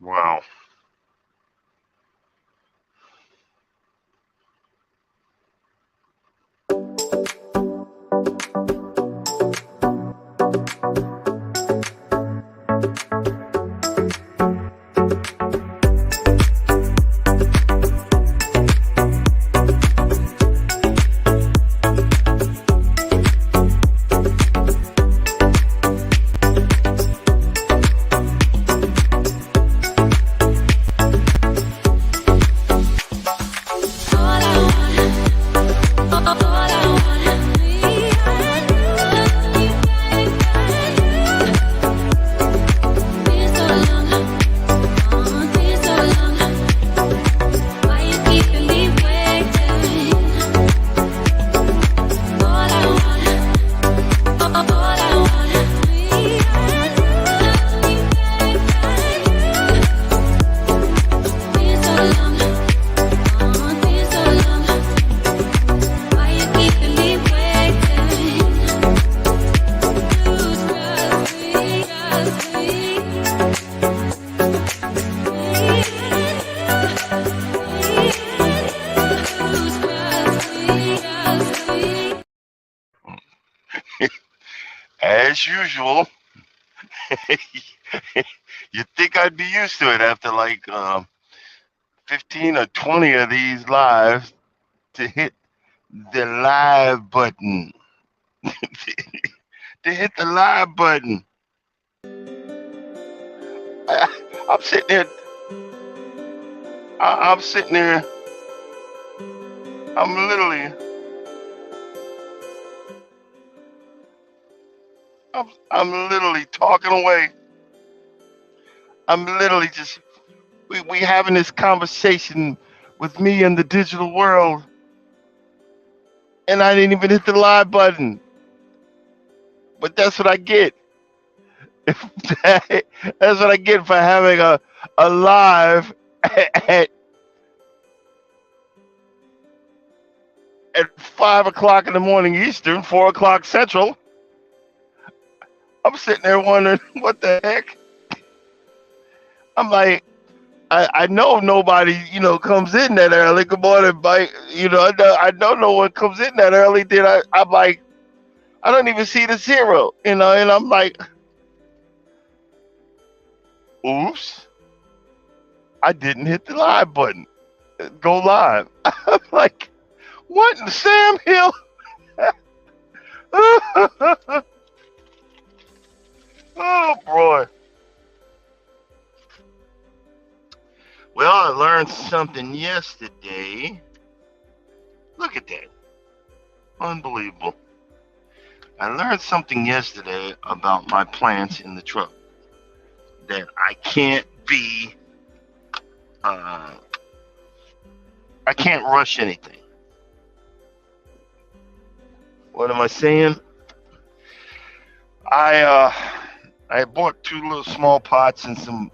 Wow. As usual, you'd think I'd be used to it after like 15 or 20 of these lives to hit the live button. To hit the live button. I'm sitting there. I'm sitting there. I'm literally. I'm literally talking away. I'm literally just. We having this conversation with me in the digital world, and I didn't even hit the live button. But that's what I get. That's what I get for having a live at at 5 o'clock in the morning Eastern, 4 o'clock Central. I'm sitting there wondering what the heck. I'm like, I know nobody, comes in that early. Good morning, Mike. I know no one comes in that early. Then I'm like, I don't even see the zero, and I'm like, oops, I didn't hit the live button. Go live. I'm like, what in Sam Hill? Oh boy. Well, I learned something yesterday. Look at that. Unbelievable. I learned something yesterday about my plants in the truck that uh, I can't rush anything. What am I saying? I uh, I bought two little small pots and some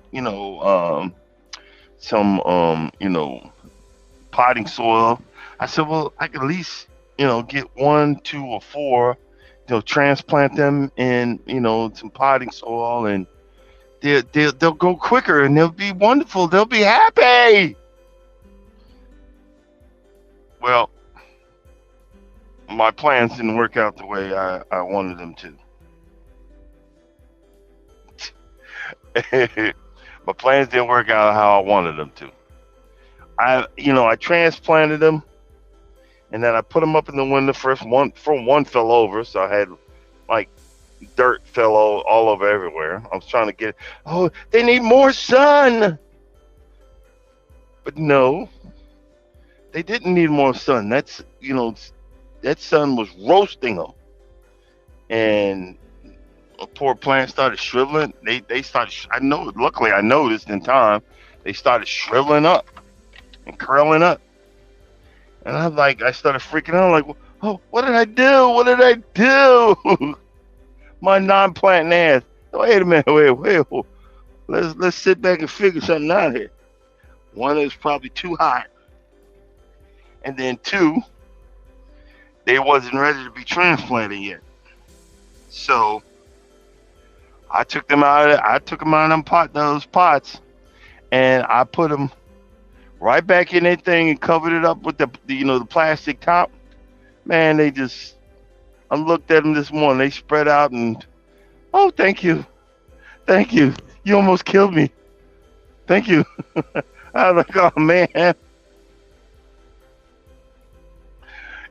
potting soil. I said, well, I could at least get one, two, or four, transplant them in some potting soil, and they'll go quicker and they'll be wonderful. They'll be happy. Well, my plans didn't work out the way I wanted them to. My plans didn't work out how I wanted them to. I transplanted them, and then I put them up in the window. One fell over, so I had like dirt fell all over everywhere. I was trying to get. Oh, they need more sun, but no, they didn't need more sun. That sun was roasting them, and a poor plant started shriveling. They started. I know. Luckily, I noticed in time. They started shriveling up and curling up, and I started freaking out. Like, oh, what did I do? What did I do? My non-planting ass. Wait a minute. Wait. Let's sit back and figure something out here. One is probably too hot, and then two, they wasn't ready to be transplanted yet. So I took them out. I took them out of those pots, and I put them right back in that thing and covered it up with the plastic top. Man, they just I looked at them this morning. They spread out and oh, thank you. You almost killed me. Thank you. I was like, oh man,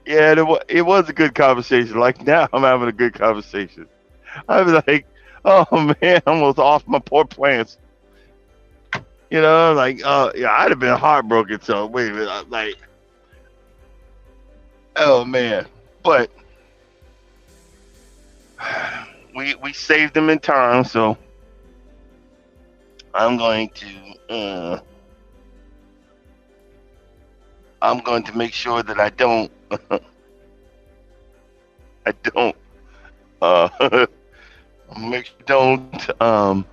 yeah, it was a good conversation. Like now, I'm having a good conversation. I was like, oh man, almost off my poor plants. Like, yeah, I'd have been heartbroken. So wait a minute, like, oh man, but we saved them in time. So I'm going to I'm going to make sure that I don't uh make sure I don't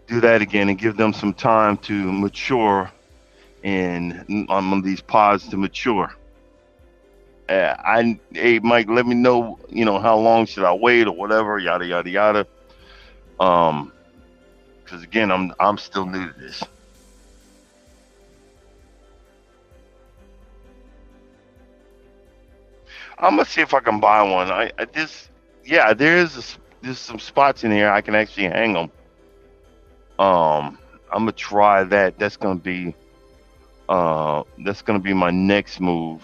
do that again and give them some time to mature and on these pods to mature. Hey Mike, let me know, how long should I wait or whatever, yada yada yada. Um, because again, I'm still new to this. I'm gonna see if I can buy one. I just yeah, there's some spots in here I can actually hang them. I'm gonna try that. That's gonna be my next move.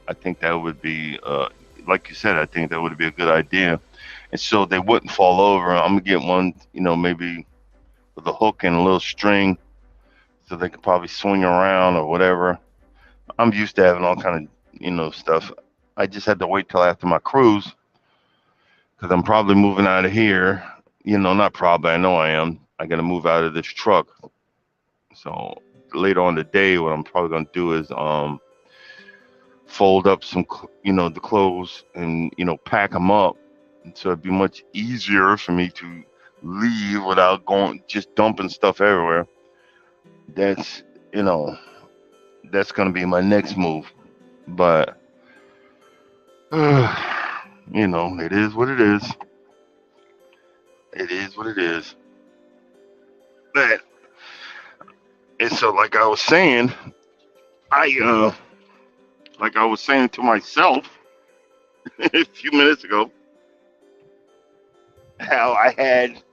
I think that would be like you said. I think that would be a good idea, and so they wouldn't fall over. I'm gonna get one, maybe with a hook and a little string, so they could probably swing around or whatever. I'm used to having all kind of stuff. I just had to wait till after my cruise because I'm probably moving out of here. Not probably. I know I am. I got to move out of this truck. So later on today, what I'm probably gonna do is fold up the clothes and pack them up, and so it'd be much easier for me to leave without going just dumping stuff everywhere. That's you know that's gonna be my next move. But it is what it is. It is what it is. But and so, I like I was saying to myself a few minutes ago, how I had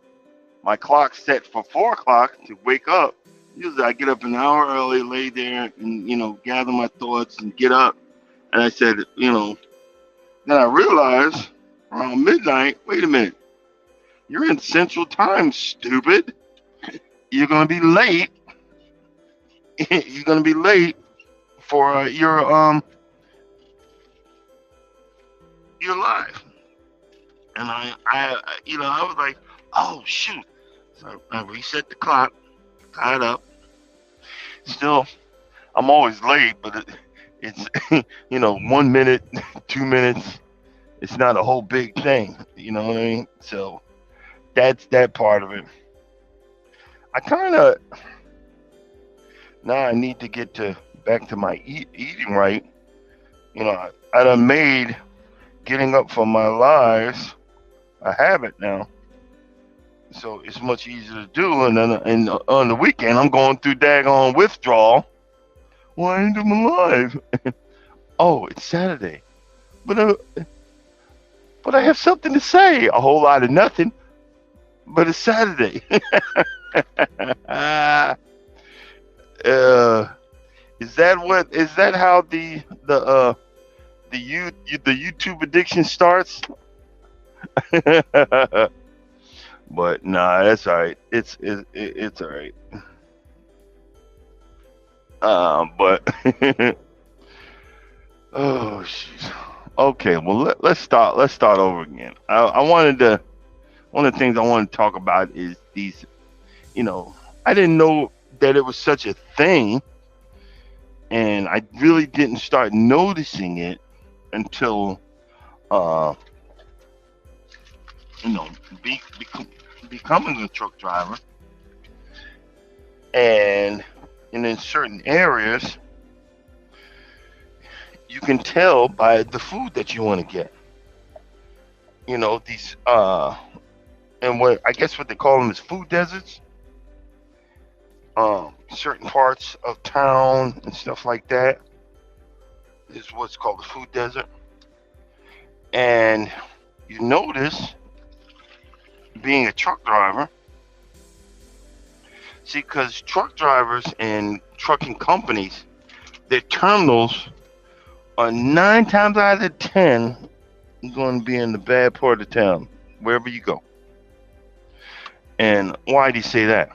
my clock set for 4 o'clock to wake up. Usually, I get up an hour early, lay there, and gather my thoughts and get up. And I said, then I realized around midnight. Wait a minute, you're in Central Time, stupid. You're gonna be late. You're gonna be late for your live. And I was like, oh shoot. So I reset the clock, got up. Still, I'm always late, but it's 1 minute, 2 minutes. It's not a whole big thing. You know what I mean? So that's that part of it. I kind of now I need to get to back to my eating right. I done made getting up for my lives a habit now, so it's much easier to do. And on the weekend, I'm going through daggone withdrawal. Well, I ain't doing my live. Oh, it's Saturday, but I have something to say. A whole lot of nothing, but it's Saturday. uh, is that how the YouTube addiction starts? But nah, that's all right. It's all right. But oh jeez. Okay, well let's start over again. I wanted to one of the things I want to talk about is these. I didn't know that it was such a thing, and I really didn't start noticing it until uh you know be, become, becoming a truck driver, and in certain areas you can tell by the food that you want to get. These and what I guess what they call them is food deserts. certain parts of town and stuff like that is what's called the food desert. And you notice, being a truck driver, see, because truck drivers and trucking companies, their terminals are 9 times out of 10 going to be in the bad part of town, wherever you go. And why do you say that?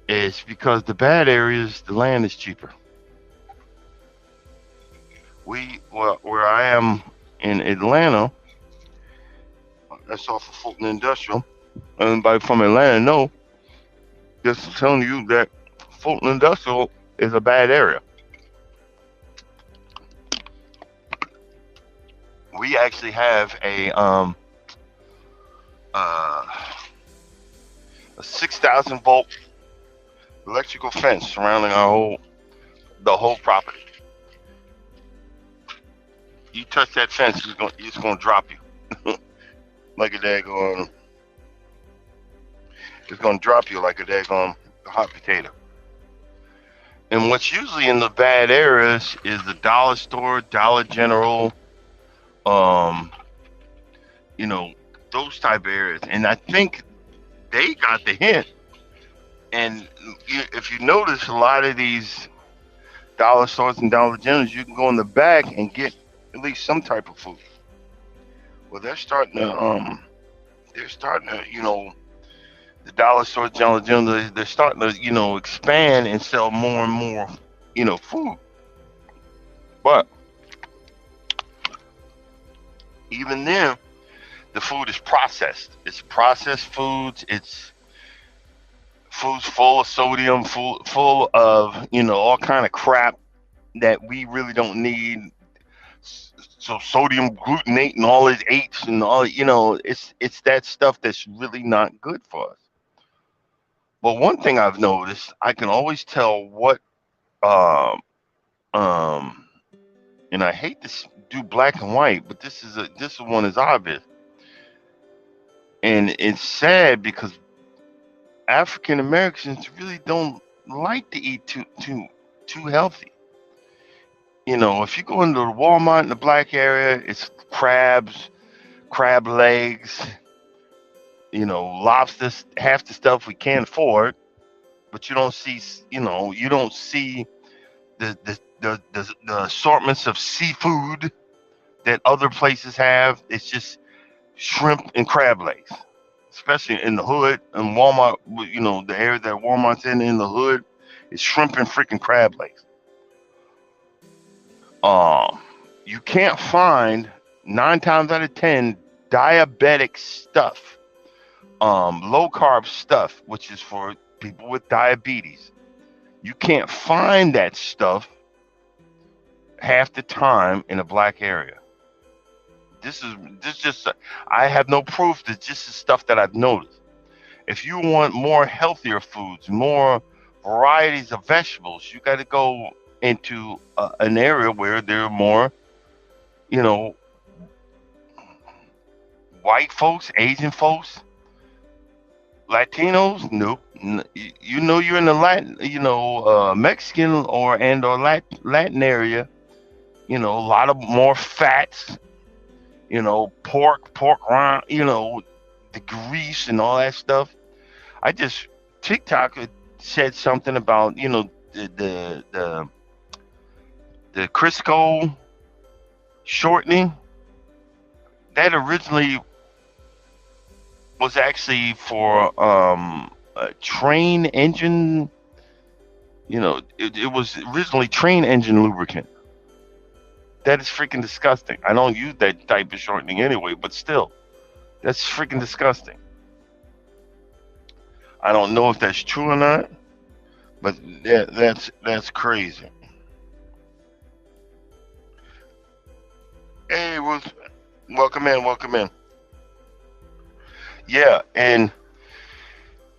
It's because the bad areas, the land is cheaper. Well, where I am in Atlanta, that's off of Fulton Industrial. Anybody from Atlanta know, just telling you that Fulton Industrial is a bad area. We actually have uh, a 6,000 volt electrical fence surrounding the whole property. You touch that fence, it's gonna drop you like a daggone. It's gonna drop you like a daggone hot potato. And what's usually in the bad areas is the dollar store, Dollar General, um, you know, those type of areas. And I think they got the hint. And if you notice, a lot of these dollar stores and Dollar Generals, you can go in the back and get at least some type of food. Well, they're starting to, the dollar store, Dollar General, they're starting to, expand and sell more and more, food. But even then, the food is processed. It's processed foods. It's foods full of sodium, full of all kind of crap that we really don't need. So sodium glutamate and all its H and all, it's that stuff that's really not good for us. But one thing I've noticed, I can always tell what um um and I hate to do black and white, but this one is obvious. And it's sad because African Americans really don't like to eat too healthy. If you go into the Walmart in the black area, it's crabs, crab legs, lobsters, half the stuff we can't afford. But you don't see the assortments of seafood that other places have. It's just shrimp and crab legs, especially in the hood and Walmart. The area that Walmart's in the hood is shrimp and freaking crab legs. Um, you can't find 9 times out of 10 diabetic stuff, low carb stuff, which is for people with diabetes. You can't find that stuff half the time in a black area. This just I have no proof. That just is stuff that I've noticed. If you want more healthier foods, more varieties of vegetables, you got to go into an area where there are more, you know, white folks, Asian folks, Latinos. Nope. You're in the Latin, Mexican or Latin area. A lot of more fats. Pork rind. The grease and all that stuff. I just TikTok said something about the Crisco shortening that originally was actually for a train engine. It was originally train engine lubricant. That is freaking disgusting. I don't use that type of shortening anyway, but still, that's freaking disgusting. I don't know if that's true or not, but that's crazy. Hey, Ruth, welcome in, welcome in. Yeah, and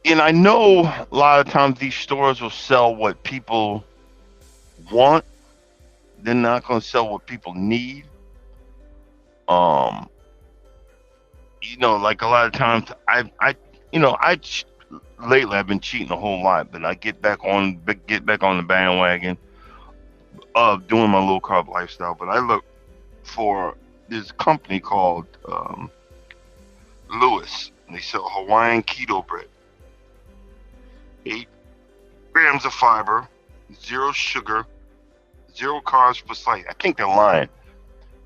I know a lot of times these stores will sell what people want. They're not going to sell what people need. Um, like a lot of times, I lately I've been cheating a whole lot, but I get back on the bandwagon of doing my low carb lifestyle. But I look for this company called Lewis. They sell Hawaiian keto bread, 8 grams of fiber, zero sugar, zero carbs per slice. I think they're lying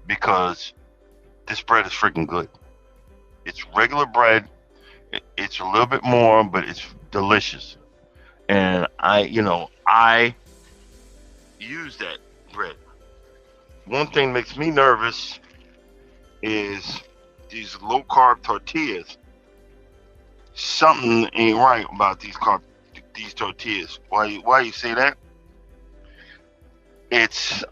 because this bread is freaking good. It's regular bread. It's a little bit more, but it's delicious. And I use that bread. One thing makes me nervous is these low carb tortillas. Something ain't right about these tortillas. Why you say that? It's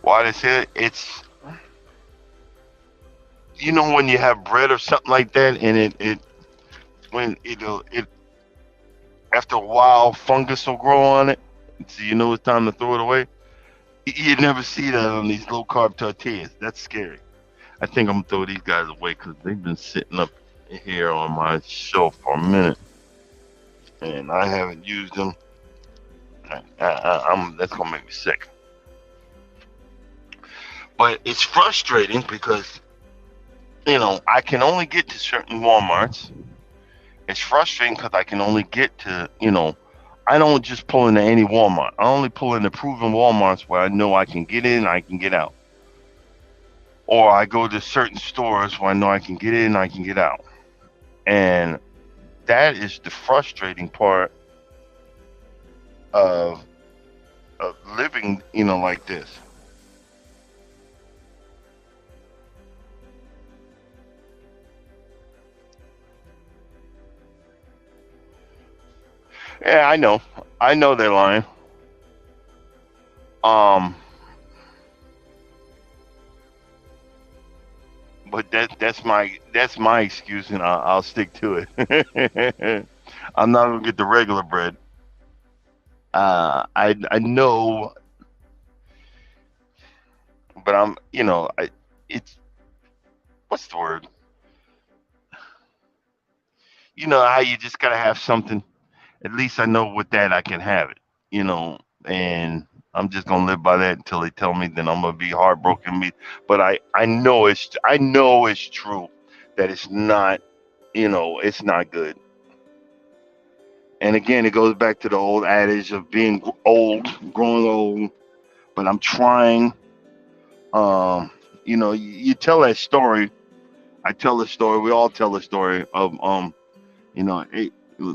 why they say it? It's when you have bread or something like that, and it when it after a while fungus will grow on it, so it's time to throw it away. You never see that on these low carb tortillas. That's scary. I think I'm gonna throw these guys away because they've been sitting up here on my shelf for a minute, and I haven't used them. I'm That's gonna make me sick. But it's frustrating because I can only get to certain WalMarts. It's frustrating because I can only get to I don't just pull into any Walmart. I only pull into proven WalMarts where I know I can get in, I can get out. Or I go to certain stores where I know I can get in, I can get out. And that is the frustrating part of living, like this. Yeah, I know. I know they're lying. Um, but that's my excuse, and I'll stick to it. I'm not gonna get the regular bread. I know, but it's what's the word? You know how you just gotta have something. At least I know with that I can have it. And I'm just gonna live by that until they tell me. Then I'm gonna be heartbroken. But I know it's true that it's not. It's not good. And again, it goes back to the old adage of being old, growing old. But I'm trying. You tell that story. I tell the story. We all tell the story of it,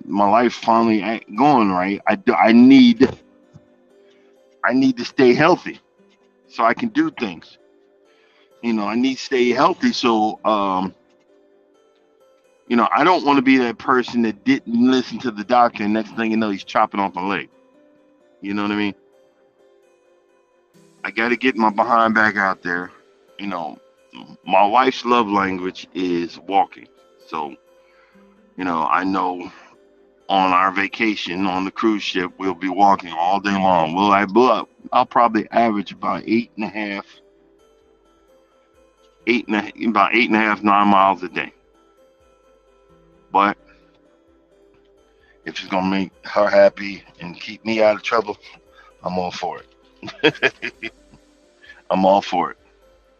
my life finally ain't going right. I need to stay healthy so I can do things. I need to stay healthy so I don't want to be that person that didn't listen to the doctor and next thing you know he's chopping off my leg. You know what I mean? I got to get my behind back out there. You know, my wife's love language is walking. So, I know on our vacation on the cruise ship, we'll be walking all day long. I'll probably average about about 8.5, 9 miles a day. But if it's gonna make her happy and keep me out of trouble, I'm all for it. I'm all for it.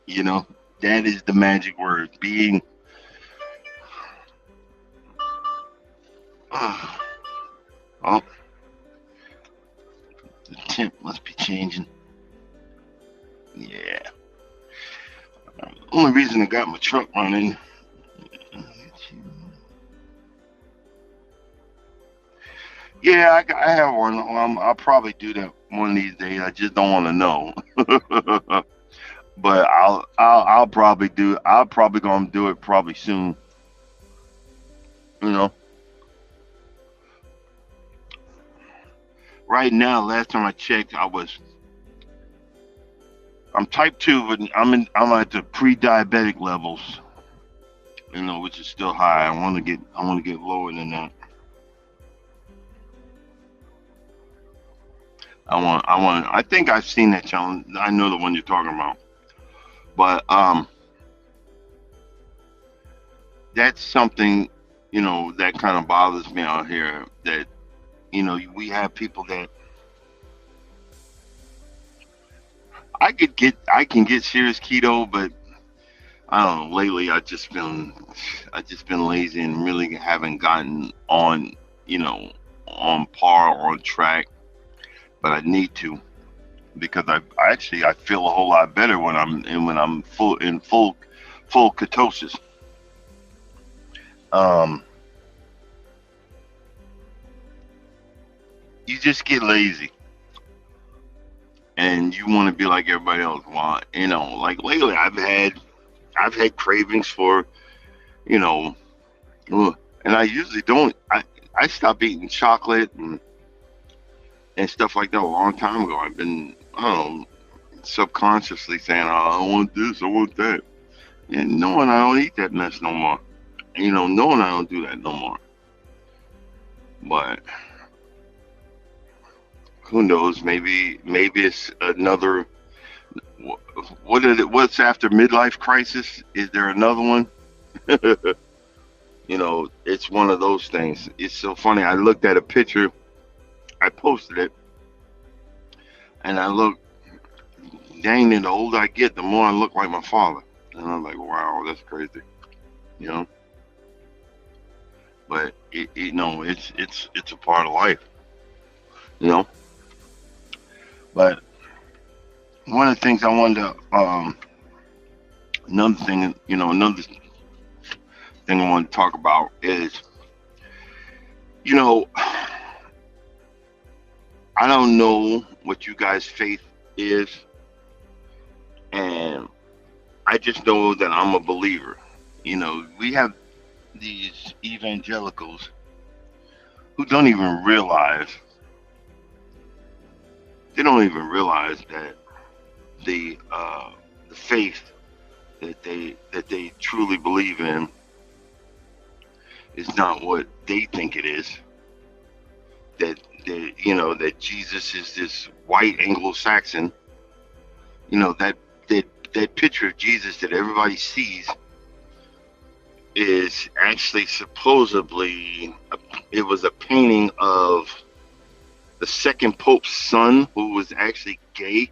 You know, that is the magic word. Being, oh, the temp must be changing. Yeah. Only reason I got my truck running. Yeah, I have one. I'll probably do that one of these days. I just don't want to know. But I'll probably do. I'll probably gonna do it probably soon. You know, right now, last time I checked, I'm type two, but I'm at the pre-diabetic levels. Which is still high. I want to get lower than that. I think I've seen that challenge. I know the one you're talking about. But that's something, that kind of bothers me out here. That we have people that I can get serious keto, but I don't know. Lately, I just been lazy and really haven't gotten on, you know, on par or on track. But I need to because I feel a whole lot better when I'm full ketosis. Um, you just get lazy and you want to be like everybody else. Well, like lately, I've had cravings for, you know, and I usually don't. I stopped eating chocolate and stuff like that a long time ago. I've been, I don't know, subconsciously saying, oh, I want this, I want that. And knowing I don't eat that mess no more. Knowing I don't do that no more. But who knows? Maybe it's another. What's after midlife crisis? Is there another one? It's one of those things. It's so funny. I looked at a picture. I posted it, and I look. Dang, and the older I get, the more I look like my father. And I'm like, wow, that's crazy. You know, but it's a part of life. You know, but one of the things I wanted to another thing I want to talk about is, you know, I don't know what you guys' faith is, and I just know that I'm a believer. We have these evangelicals who don't even realize that the faith that they truly believe in is not what they think it is. That Jesus is this white Anglo-Saxon. That picture of Jesus that everybody sees is actually supposedly it was a painting of the second Pope's son who was actually gay.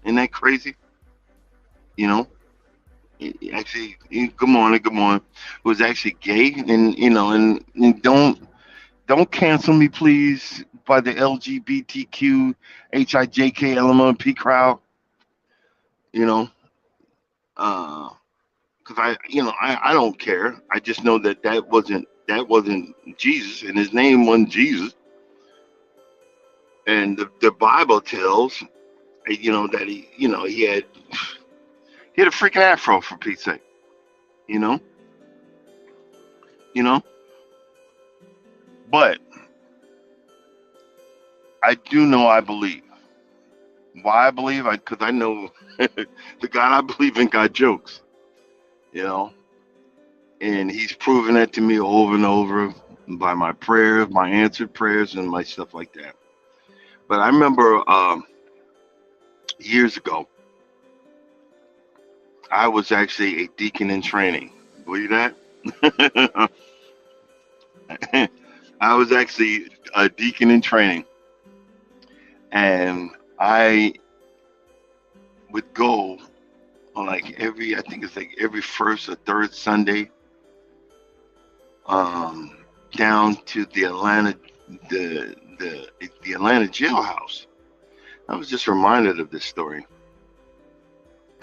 Isn't that crazy? You know, actually, good morning, who was actually gay, and don't cancel me, please, by the LGBTQ HIJK crowd. You know, because I don't care. I just know that wasn't Jesus, and his name wasn't Jesus. And the Bible tells that he had a freaking afro for Pete's sake. You know, you know. But I do know I believe. Why I believe? Because I know the God I believe in got jokes. You know, and He's proven that to me over and over by my prayers, my answered prayers, and my stuff like that. But I remember years ago, I was actually a deacon in training. Believe that? I was actually a deacon in training, and I would go on like I think it's like every first or third Sunday, um, down to the Atlanta jailhouse. I was just reminded of this story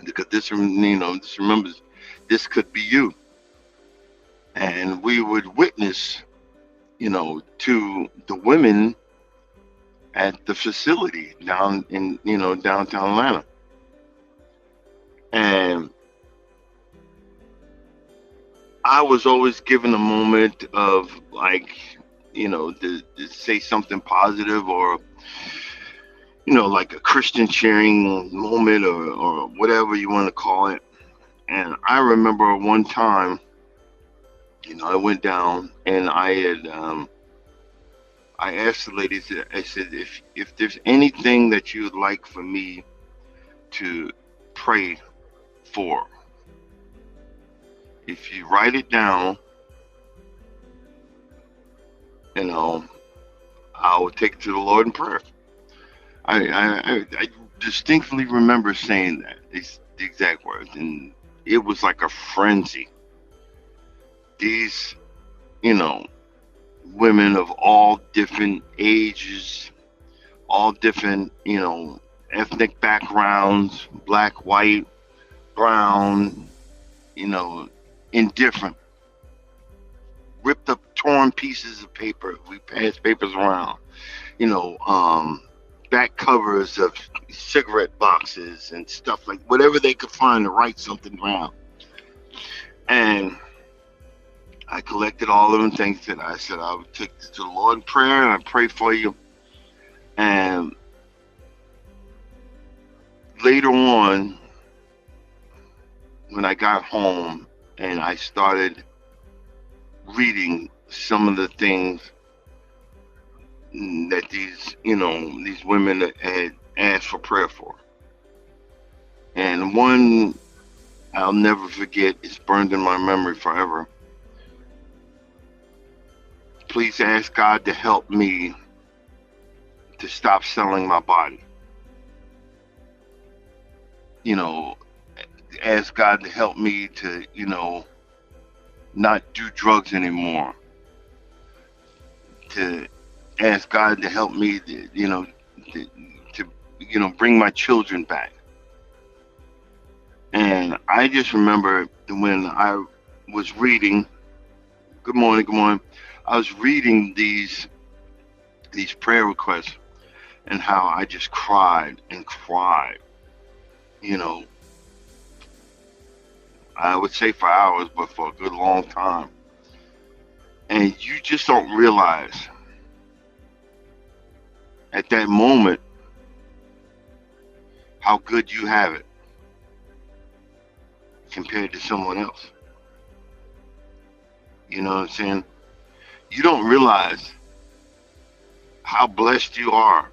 because this remembers this could be you, and we would witness, to the women at the facility down in downtown Atlanta, and I was always given a moment of like, to say something positive or, like a Christian sharing moment or whatever you want to call it. And I remember one time, I went down and I asked the ladies, I said, if there's anything that you would like for me to pray for, if you write it down you know, I would take it to the Lord in prayer. I distinctly remember saying that, the exact words, and it was like a frenzy. These, you know, women of all different ages, all different, ethnic backgrounds, black, white, brown, you know, indifferent, ripped up, torn pieces of paper. We passed papers around, you know, back covers of cigarette boxes and stuff, like whatever they could find to write something down. And I collected all of them things that I said I would take this to the Lord in prayer, and I pray for you. And later on, when I got home and I started reading some of the things that these women had asked for prayer for. And one I'll never forget, it's burned in my memory forever. Please ask God to help me to stop selling my body. You know, ask God to help me to, not do drugs anymore. To ask God to help me to, bring my children back. And I just remember when I was reading, good morning, I was reading these prayer requests, and how I just cried and cried, I would say for hours, but for a good long time. And you just don't realize at that moment how good you have it compared to someone else. You know what I'm saying? You don't realize how blessed you are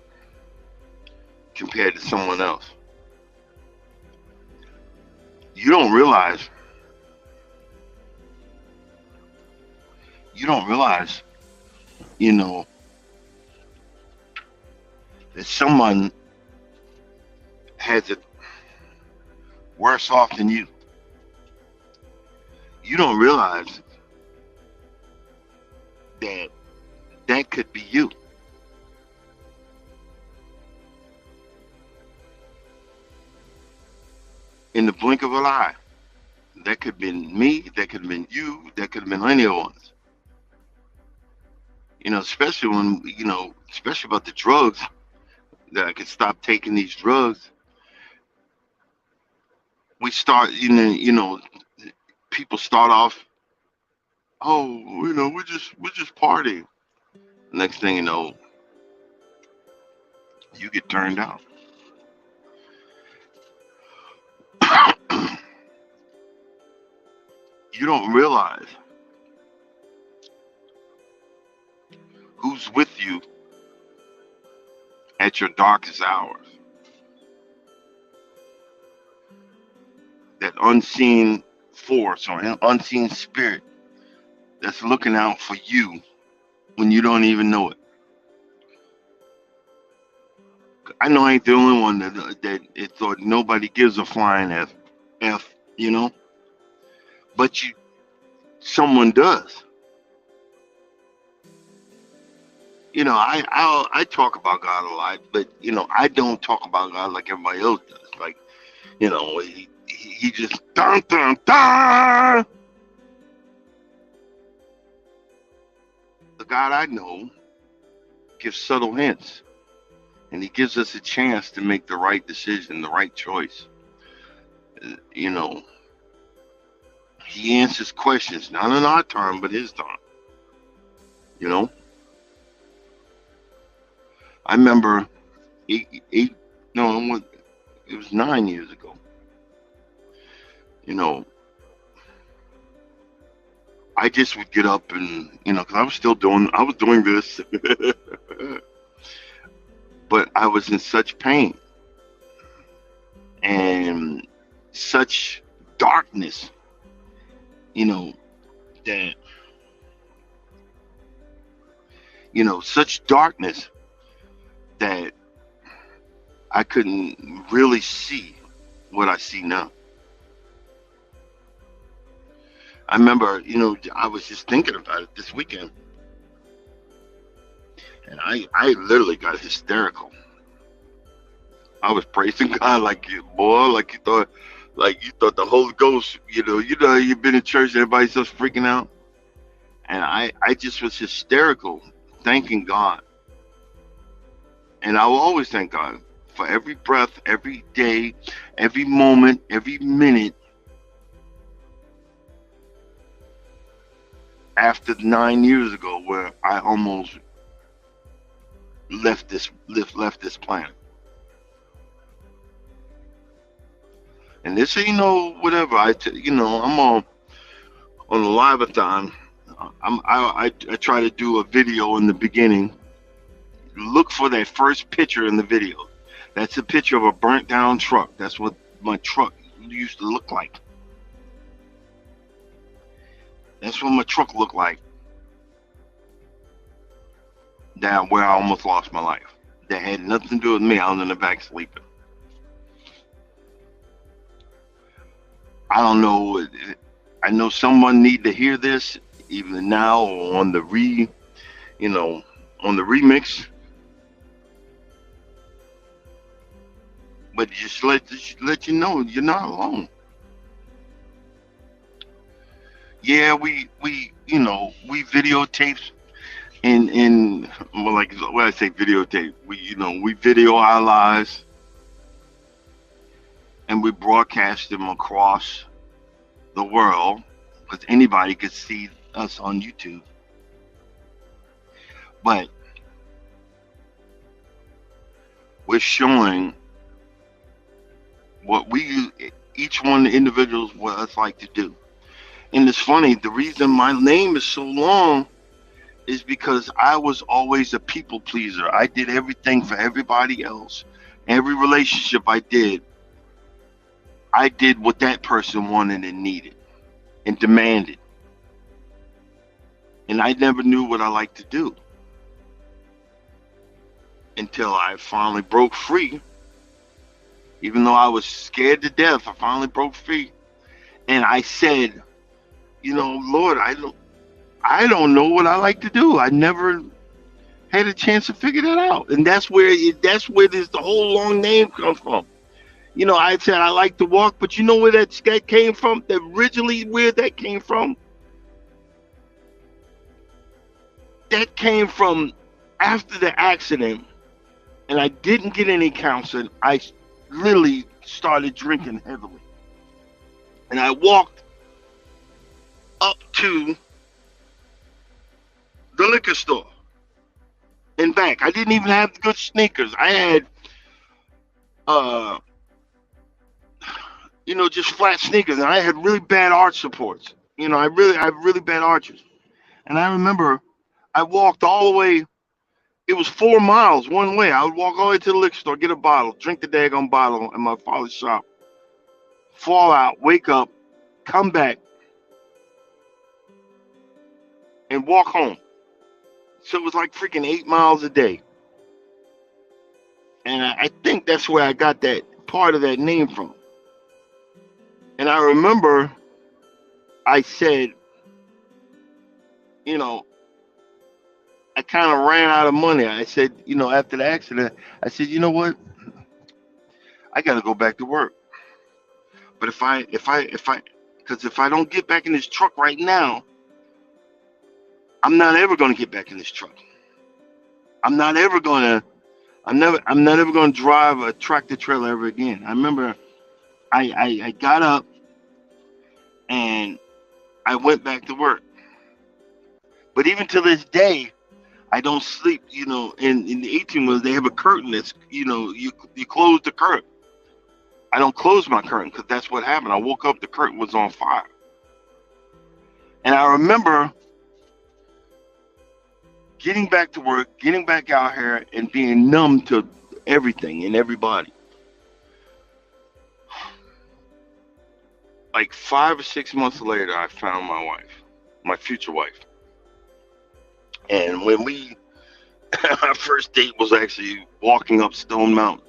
compared to someone else. You don't realize that someone has it worse off than you. You don't realize that that could be you. In the blink of an eye. That could have been me, that could have been you, that could have been any of us. Especially when, especially about the drugs, that I could stop taking these drugs. We start, people start off, oh, we're just partying. Next thing you know, you get turned out. You don't realize who's with you at your darkest hours. That unseen force or unseen spirit that's looking out for you when you don't even know it. I know I ain't the only one that it thought nobody gives a flying F, but someone does. I talk about God a lot, but I don't talk about God like everybody else does. Like, he just dun dun dun. The God I know gives subtle hints, and he gives us a chance to make the right decision, the right choice. He answers questions, not in our time, but his time. I remember it was 9 years ago. I just would get up and, because I was doing this, but I was in such pain and such darkness, that such darkness that I couldn't really see what I see now. I remember, I was just thinking about it this weekend, and I literally got hysterical. I was praising God like you, boy, like you thought the Holy Ghost, how you've been in church, everybody's just freaking out. And I just was hysterical, thanking God. And I will always thank God for every breath, every day, every moment, every minute after 9 years ago where I almost left this planet. And this ain't no whatever. I'm on the live-a-thon. I try to do a video in the beginning. Look for that first picture in the video. That's a picture of a burnt down truck. That's what my truck used to look like. That's what my truck looked like down where I almost lost my life. That had nothing to do with me. I was in the back sleeping. I don't know. I know someone need to hear this either now or on the on the remix. But just let you know you're not alone. Yeah, we videotapes and well, like when I say videotape, we video our lives and we broadcast them across the world because anybody could see us on YouTube. But we're showing what each one of the individuals, what us like to do. And it's funny, the reason my name is so long is because I was always a people pleaser. I did everything for everybody else. Every relationship I did what that person wanted and needed and demanded. And I never knew what I liked to do until I finally broke free. Even though I was scared to death, I finally broke free. And I said, Lord, I don't know what I like to do. I never had a chance to figure that out. And that's where the whole long name comes from. I said I like to walk, but you know where that came from? Originally where that came from? That came from after the accident, and I didn't get any counseling. I literally started drinking heavily. And I walked up to the liquor store and back. I didn't even have good sneakers. I had just flat sneakers, and I had really bad arch supports. I have really bad arches. And I remember I walked all the way. It was 4 miles one way. I would walk all the way to the liquor store, get a bottle, drink the daggone bottle in my father's shop, fall out, wake up, come back, and walk home. So it was like freaking 8 miles a day. And I think that's where I got that part of that name from. And I remember I said, I kind of ran out of money. I said, after the accident, I said, you know what? I got to go back to work. But if I don't get back in this truck right now, I'm not ever going to get back in this truck. I'm not ever going to drive a tractor trailer ever again. I remember I got up and I went back to work. But even to this day, I don't sleep, in the 18 wheels, they have a curtain that's, you close the curtain. I don't close my curtain because that's what happened. I woke up, the curtain was on fire. And I remember getting back to work, getting back out here and being numb to everything and everybody. Like 5 or 6 months later, I found my wife, my future wife. And when we Our first date was actually walking up Stone Mountain,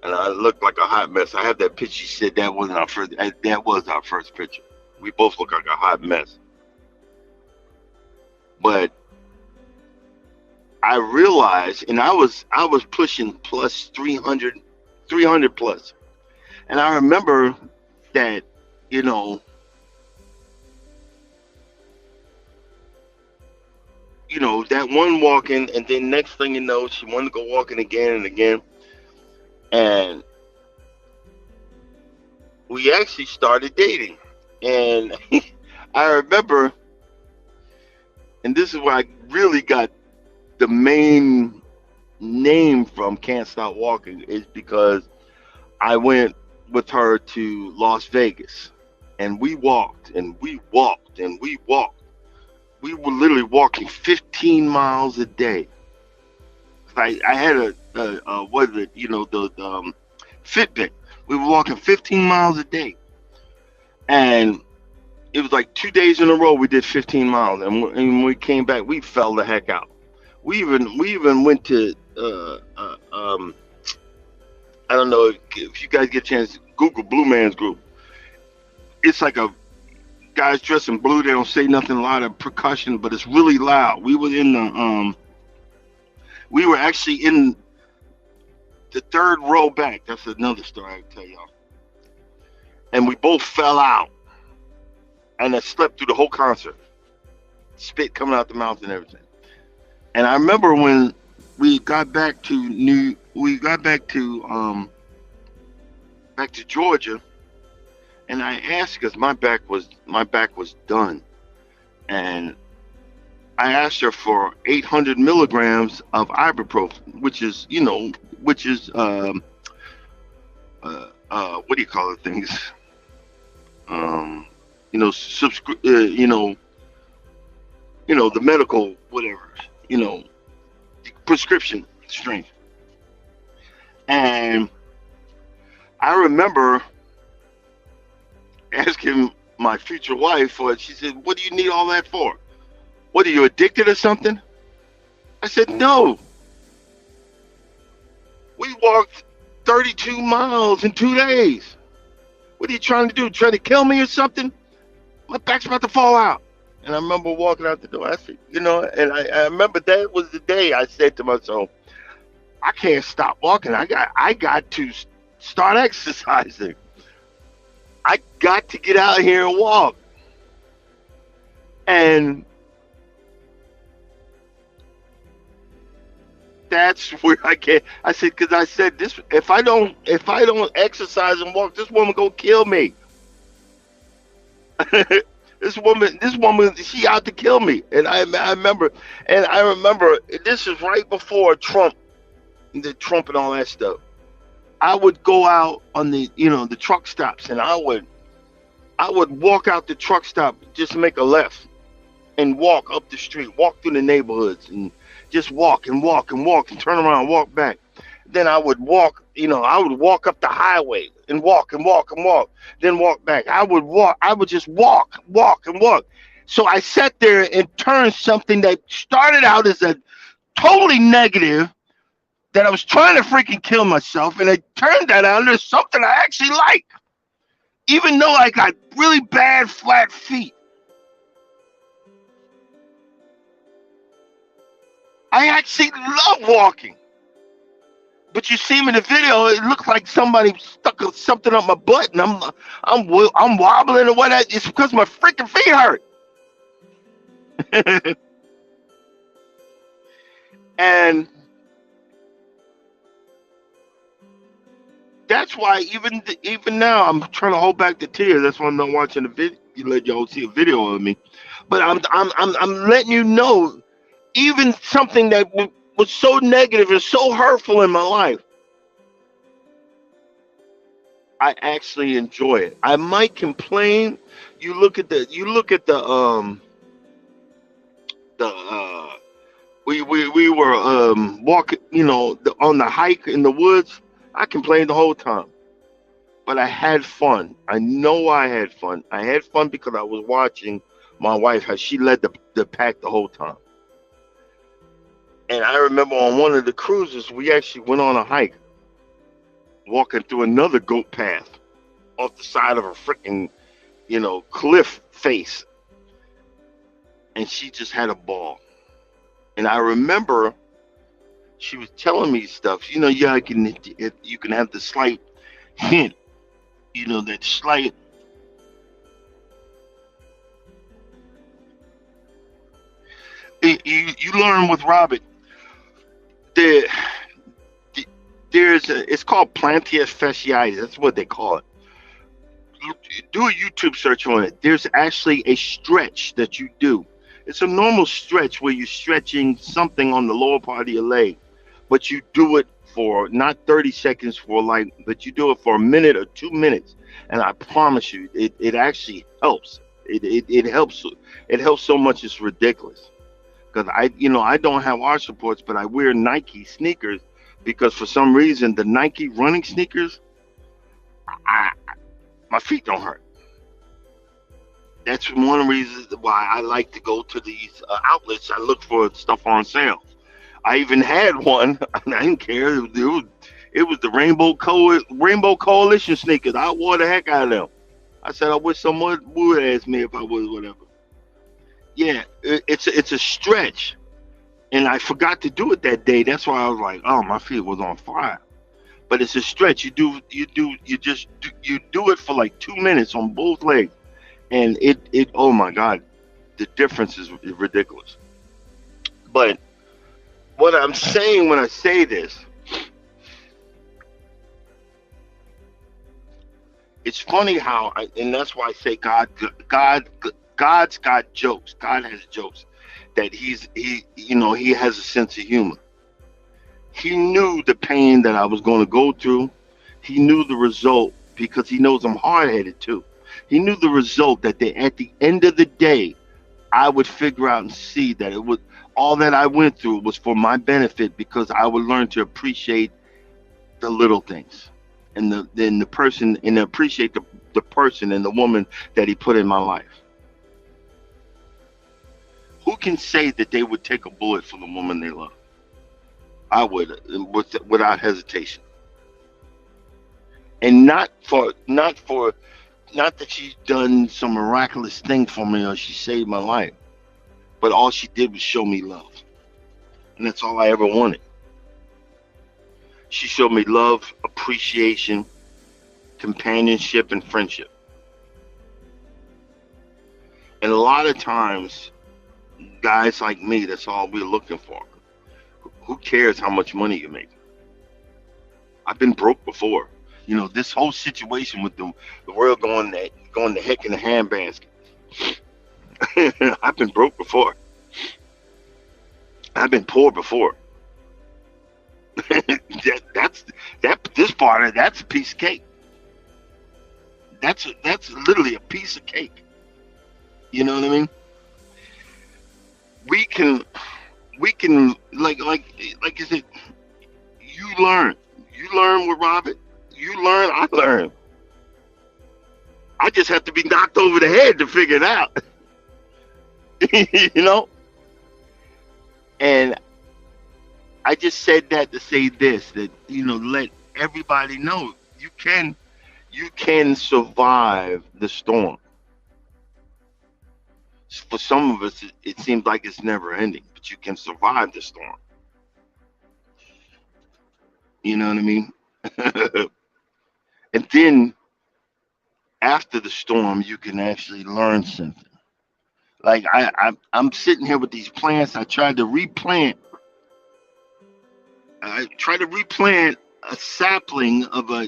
and I looked like a hot mess. I have that picture. She said that wasn't our first. That was our first picture. We both look like a hot mess. But I realized, and I was pushing plus 300, 300 plus, and I remember that, you know, that one walking, and then next thing you know, she wanted to go walking again and again, and we actually started dating. And I remember, and this is where I really got the main name from Can't Stop Walking, is because I went with her to Las Vegas, and we walked and we walked and we walked. We were literally walking 15 miles a day. I had what is it, the Fitbit. We were walking 15 miles a day, and it was like 2 days in a row we did 15 miles, and when we came back, we fell the heck out. We even went to I don't know if you guys get a chance, Google Blue Man's Group. It's like a guys dressed in blue. They don't say nothing, a lot of percussion, but it's really loud. We were actually in the third row back. That's another story I can tell y'all. And we both fell out, and I slept through the whole concert, spit coming out the mouth and everything. And I remember when we got back to Georgia, and I asked, because my back was done, and I asked her for 800 milligrams of ibuprofen, what do you call it, things, um, the medical whatever, you know, prescription strength. And I remember asking my future wife for it. She said, "What do you need all that for? What, are you addicted or something?" I said, "No. We walked 32 miles in 2 days. What are you trying to do? Trying to kill me or something? My back's about to fall out." And I remember walking out the door. I said, and I remember that was the day I said to myself, I can't stop walking. I got to start exercising. I got to get out here and walk. And that's where I get. I said, because I said this: if I don't exercise and walk, this woman gonna kill me. This woman, she out to kill me. And I remember this is right before Trump and all that stuff. I would go out on the truck stops, and I would walk out the truck stop, just make a left and walk up the street, walk through the neighborhoods, and just walk and walk and walk and turn around and walk back. Then I would walk up the highway and walk and walk and walk, then walk back. I would just walk and walk. So I sat there and turned something that started out as a totally negative, that I was trying to freaking kill myself, and it turned that out into something I actually like. Even though I got really bad flat feet, I actually love walking. But you see me in the video, it looks like somebody stuck something up my butt, and I'm wobbling or whatever. It's because my freaking feet hurt. And that's why even now I'm trying to hold back the tears. That's why I'm not watching the video. You let y'all see a video of me, but I'm letting you know, even something that was so negative and so hurtful in my life, I actually enjoy it. I might complain. You look at the we were walking, on the hike in the woods. I complained the whole time, but I had fun. I know I had fun. I had fun because I was watching my wife, how she led the pack the whole time. And I remember on one of the cruises, we actually went on a hike, walking through another goat path off the side of a freaking, cliff face. And she just had a ball. And I remember she was telling me stuff. Yeah, you can have the slight hint, that slight. You learn with Robert. There, it's called plantar fasciitis. That's what they call it. Do a YouTube search on it. There's actually a stretch that you do. It's a normal stretch where you're stretching something on the lower part of your leg, but you do it for not 30 seconds but you do it for a minute or 2 minutes. And I promise you, it actually helps. It helps. It helps so much. It's ridiculous. Because I don't have arch supports, but I wear Nike sneakers because for some reason the Nike running sneakers, my feet don't hurt. That's one of the reasons why I like to go to these outlets. I look for stuff on sale. I even had one. I didn't care. It was the Rainbow Coalition sneakers. I wore the heck out of them. I said I wish someone would ask me if I was whatever. Yeah, it's a stretch, and I forgot to do it that day. That's why I was like, oh, my feet was on fire. But it's a stretch. You do it for like 2 minutes on both legs, and it oh my God, the difference is ridiculous. But what I'm saying when I say this, it's funny how, and that's why I say God's got jokes. God has jokes that he has a sense of humor. He knew the pain that I was going to go through. He knew the result because he knows I'm hard-headed too. He knew the result that at the end of the day, I would figure out and see that it was all that I went through was for my benefit because I would learn to appreciate the little things and the person and appreciate the person and the woman that he put in my life. Who can say that they would take a bullet for the woman they love? I would, without hesitation. And not that she's done some miraculous thing for me or she saved my life, but all she did was show me love. And that's all I ever wanted. She showed me love, appreciation, companionship, and friendship. And a lot of times, guys like me, that's all we're looking for. Who cares how much money you make? I've been broke before. This whole situation with the world going to heck in the handbasket. I've been broke before. I've been poor before. This part of that's a piece of cake. That's literally a piece of cake. You know what I mean? We can like I said, you learn with Robert. You learn, I learn. I just have to be knocked over the head to figure it out. And I just said that to say this, that let everybody know you can survive the storm. For some of us, it seems like it's never ending, but you can survive the storm. You know what I mean? And then after the storm, you can actually learn something. Like I'm sitting here with these plants. I tried to replant a sapling of I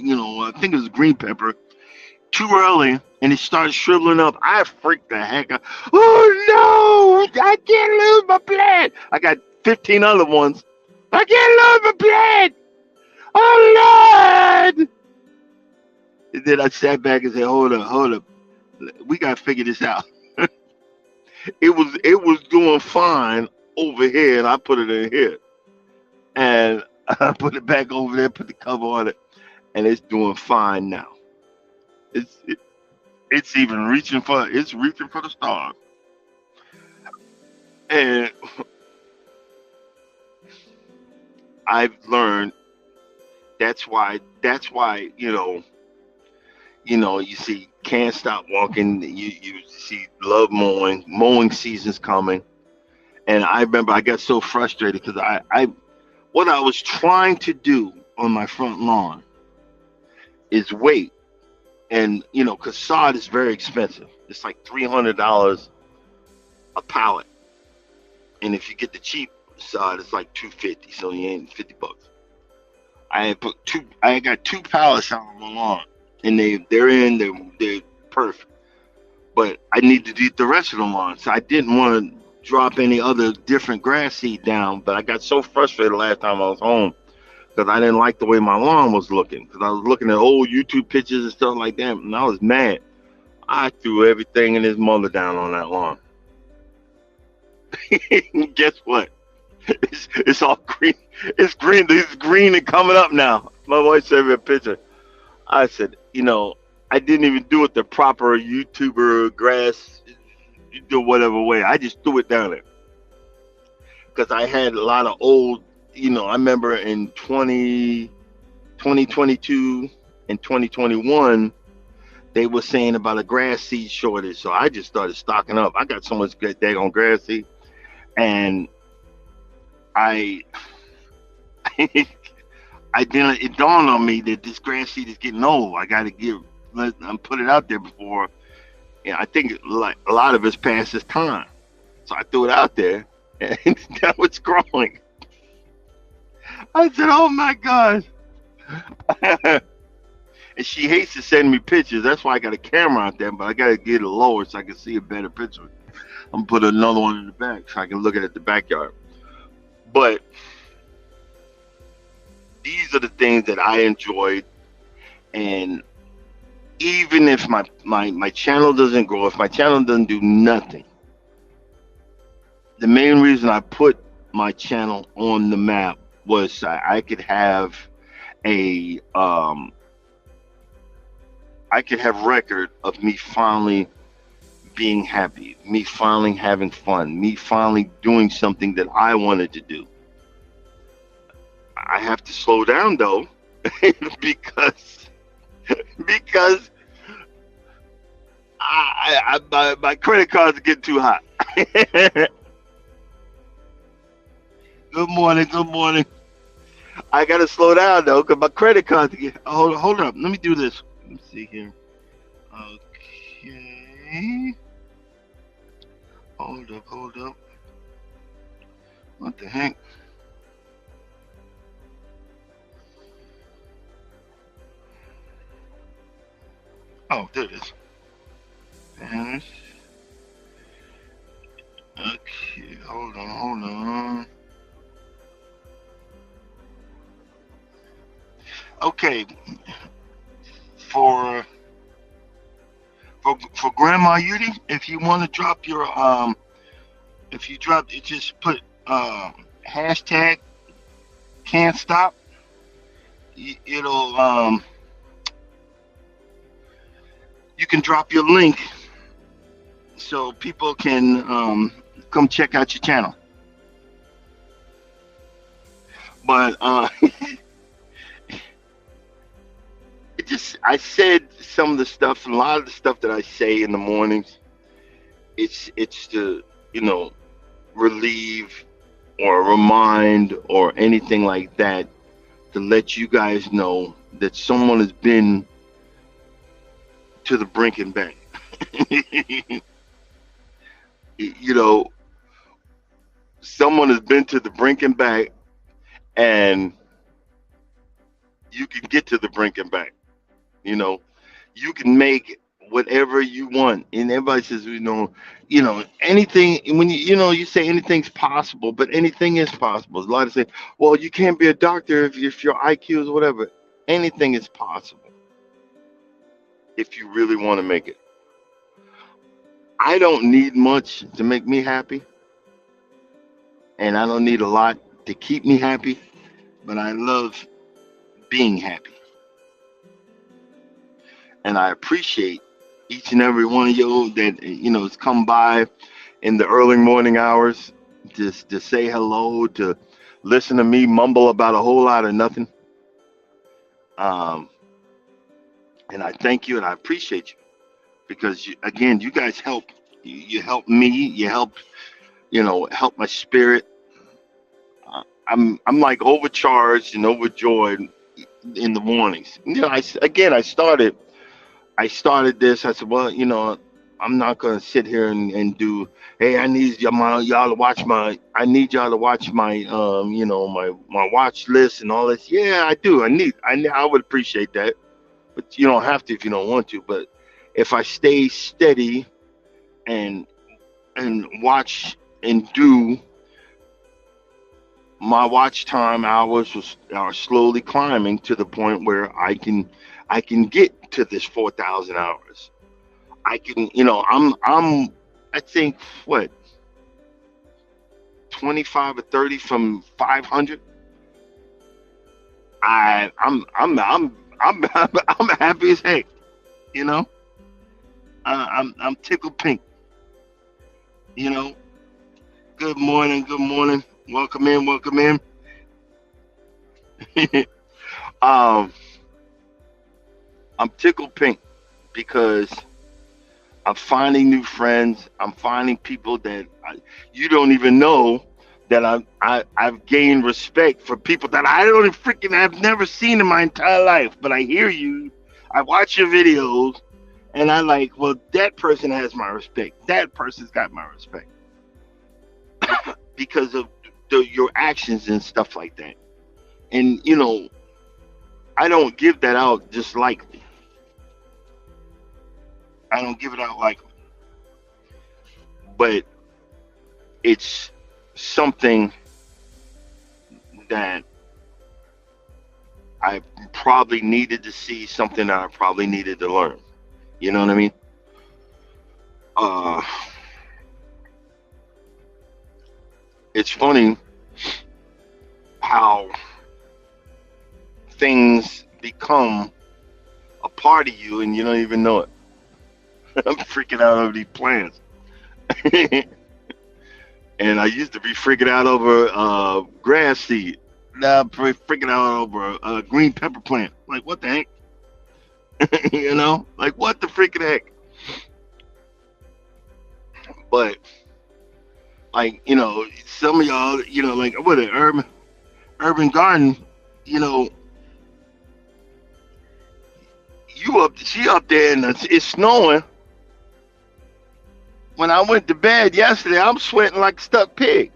think it was green pepper too early, and it started shriveling up. I freaked the heck out. Oh no! I can't lose my plant. I got 15 other ones. I can't lose my plant. Oh Lord! And then I sat back and said, hold up. We gotta figure this out. It was doing fine over here, and I put it in here. And I put it back over there, put the cover on it, and it's doing fine now. It's reaching for the stars. And I've learned that's why you see can't stop walking. You see love mowing season's coming, and I remember I got so frustrated because I what I was trying to do on my front lawn is wait, and because sod is very expensive. It's like $300 a pallet, and if you get the cheap sod, it's like 250. So you ain't $50. I got two pallets out on my lawn, and they're perfect. But I need to do the rest of the lawn, so I didn't want to drop any other different grass seed down. But I got so frustrated last time I was home because I didn't like the way my lawn was looking. Because I was looking at old YouTube pictures and stuff like that, and I was mad. I threw everything in his mother down on that lawn. Guess what? It's all green. It's green. It's green and coming up now. My wife sent me a picture. I said, I didn't even do it the proper YouTuber grass, you do whatever way. I just threw it down there because I had a lot of old. I remember in 2022 and 2021, they were saying about a grass seed shortage. So I just started stocking up. I got so much good daggone grass seed, and I I didn't. It dawned on me that this grass seed is getting old. I got to put it out there before. I think like a lot of it's past its time. So I threw it out there, and now it's growing. I said, "Oh my gosh!" And she hates to send me pictures. That's why I got a camera out there, but I got to get it lower so I can see a better picture. I'm gonna put another one in the back so I can look at the backyard. But these are the things that I enjoyed, and even if my channel doesn't grow, if my channel doesn't do nothing, the main reason I put my channel on the map was I could have a record of me finally being happy, me finally having fun, me finally doing something that I wanted to do. I have to slow down though, because my credit cards get too hot. Good morning, good morning. I gotta slow down though, cause my credit cards get. Hold up. Let me do this. Let me see here. Okay. Hold up. What the heck? Oh, there it is. Spanish. Okay, hold on. Okay, for Grandma Yudi, if you want to drop your if you drop it, just put hashtag can't stop. It'll you can drop your link so people can come check out your channel. But I said some of the stuff, a lot of the stuff that I say in the mornings. It's to relieve or remind or anything like that, to let you guys know that someone has been to the brink and back. Someone has been to the brink and back, and you can get to the brink and back. You can make whatever you want. And everybody says, anything. When you say anything's possible, but anything is possible. A lot of say, well, you can't be a doctor if your IQ is whatever. Anything is possible if you really want to make it. I don't need much to make me happy, and I don't need a lot to keep me happy, but I love being happy. And I appreciate each and every one of you that has come by in the early morning hours just to say hello, to listen to me mumble about a whole lot of nothing. Um, and I thank you and I appreciate you because again, you guys help. You help me. You help. Help my spirit. I'm like overcharged and overjoyed in the mornings. I started this. I said, well, I'm not gonna sit here and do. Hey, y'all to watch my. I need y'all to watch my my watch list and all this. Yeah, I do. I would appreciate that, but you don't have to if you don't want to. But if I stay steady and watch and do, my watch time hours are slowly climbing to the point where I can get to this 4,000 hours. I can, I think what 25 or 30 from 500. I'm happy as heck. You know, I'm tickled pink. You know, good morning, good morning. Welcome in, welcome in. um, I'm tickled pink because I'm finding new friends. I'm finding people that you don't even know that I've gained respect for people that I don't freaking have never seen in my entire life. But I hear you, I watch your videos, and I like, well, that person has my respect. That person's got my respect because of your actions and stuff like that. And I don't give that out just lightly. I don't give it out lightly, but it's something that I probably needed to see, something that I probably needed to learn. You know what I mean? Uh, it's funny how things become a part of you and you don't even know it. I'm freaking out over these plants. And I used to be freaking out over grass seed. Now I'm freaking out over a green pepper plant. Like, what the heck? Like, what the freaking heck? But, like, some of y'all, like, what an urban garden, you know, she up there and it's snowing. When I went to bed yesterday, I'm sweating like a stuck pig.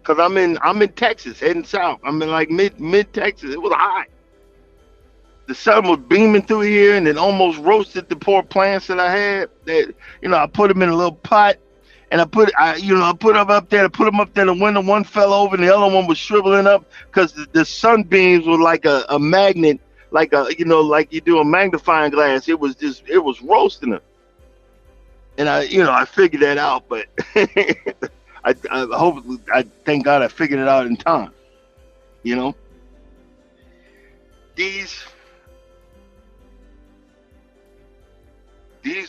Cause I'm in Texas, heading south. I'm in like mid Texas. It was hot. The sun was beaming through here, and it almost roasted the poor plants that I had. That I put them in a little pot, and I put them up there. I put them up there. The window, one fell over, and the other one was shriveling up because the sunbeams were like a magnet, like like you do a magnifying glass. It was roasting them. And I figured that out, but I hope, I thank God I figured it out in time. These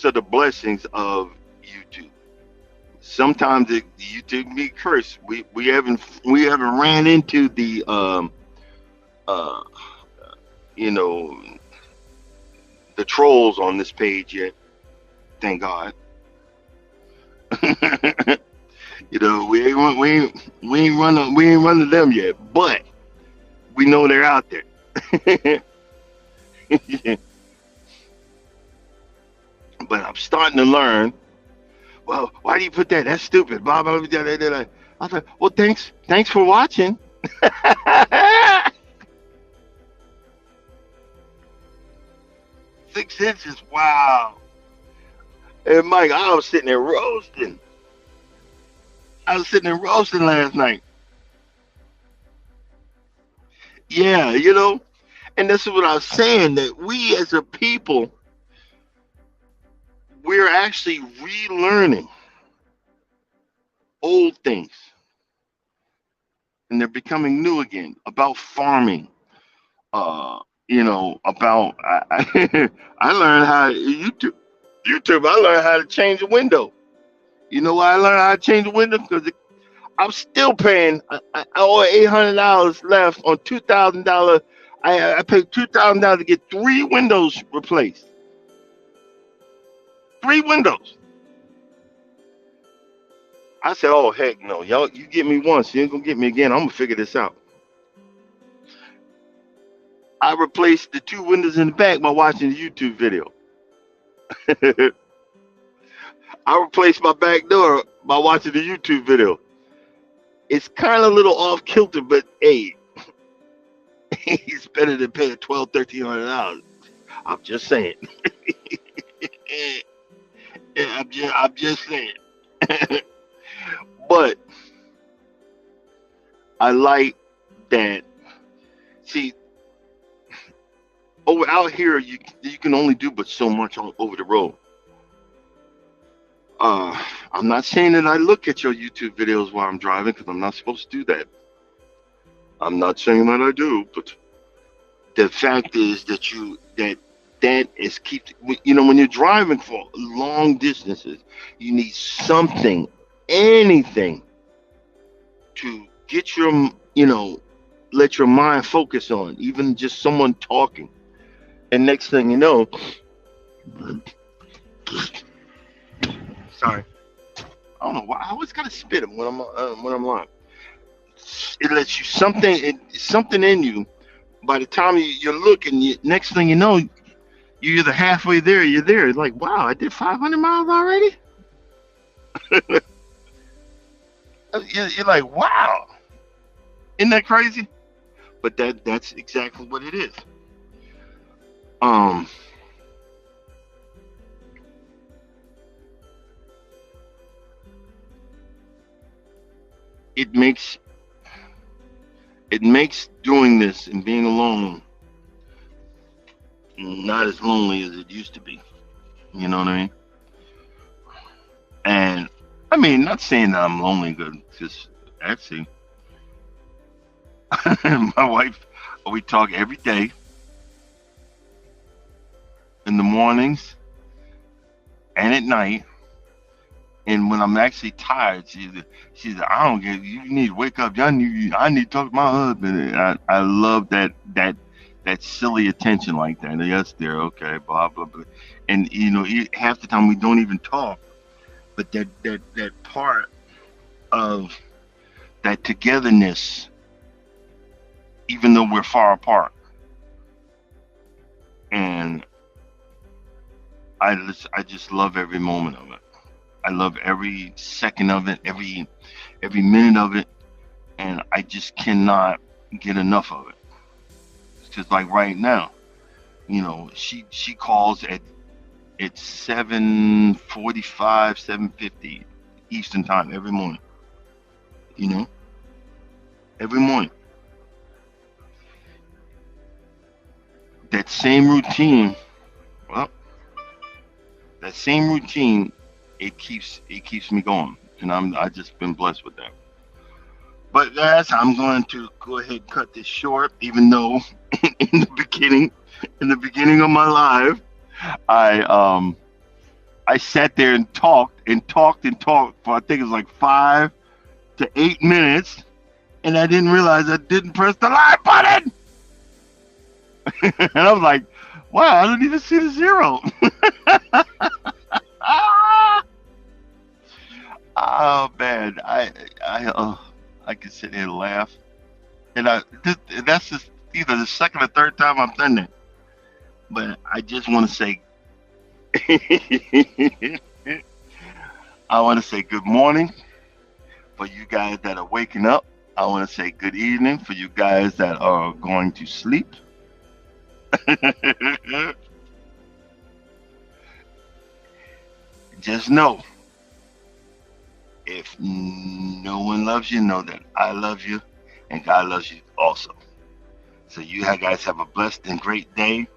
are the blessings of YouTube. Sometimes YouTube be cursed. We haven't ran into the uh the trolls on this page yet. Thank God. We ain't run to them yet, but we know they're out there. But I'm starting to learn. Well, why do you put that? That's stupid. Blah blah blah. Blah, blah, blah. I thought, well, thanks for watching. 6 inches. Wow. Hey, Mike, I was sitting there roasting. I was sitting there roasting last night. Yeah, and this is what I was saying, that we as a people, we're actually relearning old things, and they're becoming new again, about farming. About I learned how YouTube. I learned how to change a window. You know why I learned how to change a window? Because I'm still paying. I owe $800 left on $2,000. I paid $2,000 to get 3 windows replaced. 3 windows. I said, "Oh heck no, y'all! You get me once, you ain't gonna get me again. I'm gonna figure this out." I replaced the 2 windows in the back by watching the YouTube video. I replaced my back door by watching the YouTube video. It's kind of a little off kilter, but hey, it's better than paying $1,200, $1,300. I'm just saying. Yeah, I'm just saying. But I like that. See, over out here, you can only do but so much over the road. I'm not saying that I look at your YouTube videos while I'm driving because I'm not supposed to do that. I'm not saying that I do, but the fact is that is keep when you're driving for long distances, you need something, anything to get your let your mind focus on, even just someone talking. And next thing you know, sorry, I don't know why I always gotta spit it when I'm lying. It lets you something in you. By the time you're looking, next thing you know, you're either halfway there, or you're there. It's like, wow, I did 500 miles already. You're like, wow, isn't that crazy? But that's exactly what it is. It makes doing this and being alone not as lonely as it used to be. You know what I mean? And I mean, not saying that I'm lonely, because actually, my wife, we talk every day in the mornings and at night. And when I'm actually tired, she's like, I don't get you need to wake up. I need to talk to my husband. And I love that silly attention like that. Yes, dear, okay, blah blah blah. And half the time we don't even talk, but that part of that togetherness, even though we're far apart, and I just love every moment of it. I love every second of it, every minute of it, and I just cannot get enough of it. It's just like right now, she calls at 7:45, 7:50 Eastern time every morning. Every morning. That same routine. Well, that same routine. It keeps me going, and I just been blessed with that. But guys, I'm going to go ahead and cut this short, even though in the beginning of my life, I sat there and talked for, I think it was like 5 to 8 minutes, and I didn't realize I didn't press the live button. And I was like, wow, I didn't even see the 0. Oh man, I can sit here and laugh, and that's just either the second or third time I've done that. But I just want to say, I want to say good morning for you guys that are waking up. I want to say good evening for you guys that are going to sleep. Just know, if no one loves you, know that I love you and God loves you also. So you guys have a blessed and great day,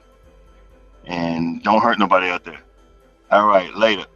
and don't hurt nobody out there. All right, later.